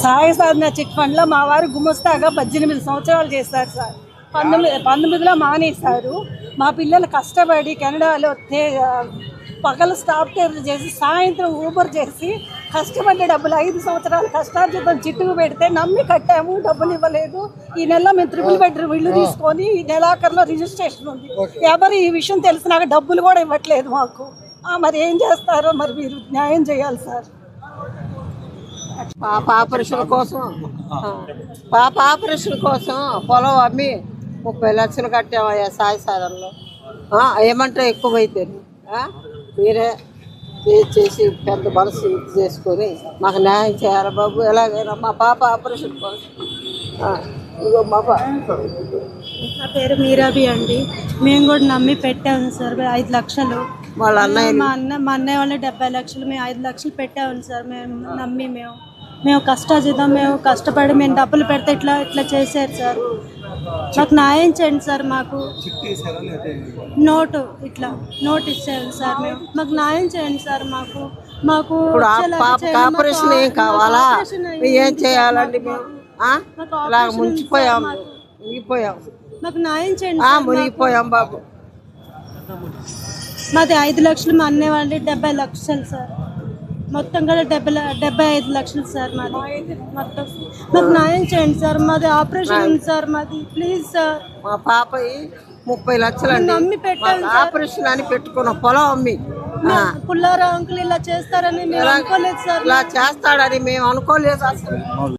సాయి సాధన chit ఫండ్లో మా వారు గుమస్తాగా 18 సంవత్సరాలు చేశారు సార్. 19లో మానేశారు. మా పిల్లలు కష్టపడి కెనడాలో పగల సాఫ్ట్వేర్లు చేసి సాయంత్రం ఊబర్ చేసి కష్టపడ్డ డబ్బులు 5 సంవత్సరాలు కష్టార్జితం చిట్టుకు పెడితే నమ్మి కట్టాము, డబ్బులు ఇవ్వలేదు. ఈ నెల మేము 3 బెడ్రూమ్ ఇల్లు తీసుకొని ఈ నెలాఖరులో రిజిస్ట్రేషన్ ఉంది. ఎవరు ఈ విషయం తెలిసినాక డబ్బులు కూడా ఇవ్వట్లేదు మాకు. మరి ఏం చేస్తారో మరి మీరు న్యాయం చేయాలి సార్. పాప ఆపరేషన్ కోసం పొలం అమ్మి 30 లక్షలు కట్టామయ్యా సాయి సాధనలో. ఏమంటే ఎక్కువ అయితే మీరే చేసి పెద్ద మనసు చేసుకొని మాకు న్యాయం చేయాలి బాబు. ఎలాగైనా మా పాప ఆపరేషన్ కోసం ఇగో మా నా పేరు మీరాబి అండి. మేము కూడా నమ్మి పెట్టాము సార్ 5 లక్షలు. వాళ్ళ అన్నయ్య మా అన్నయ్య వాళ్ళు 70 లక్షలు, మేము 5 లక్షలు పెట్టాము సార్. మేము నమ్మి మేము కష్టాజిద్దాం, మేము కష్టపడి మేము డబ్బులు పెడితే ఇట్లా చేశారు సార్. మాకు న్యాయం చేయండి సార్. మాకు నోటు ఇచ్చారు సార్. మాకు న్యాయం చేయండి సార్. మాకు ఆపరేషన్ ఏం కావాలా, ఏం చేయాలండి? మేము మునిగిపోయాం, మాకు న్యాయం చేయండి, మునిగిపోయాం బాబు. మాది 5 లక్షలు, మా అన్నయ్య వాళ్ళు 70 లక్షలు సార్. మొత్తం కూడా 75 లక్షలు సార్ మాది మొత్తం. మాకు న్యాయం చేయండి సార్. మాది ఆపరేషన్ ఉంది సార్. మాది ప్లీజ్ సార్. మా పాప 30 లక్షలు అమ్మి పెట్టాను ఆపరేషన్ అని పెట్టుకున్న పొలం అమ్మి. పుల్లారా అంకుల్ ఇలా చేస్తారని మేము అనుకోలేదు సార్. ఇలా చేస్తాడని మేము అనుకోలేదు అసలు.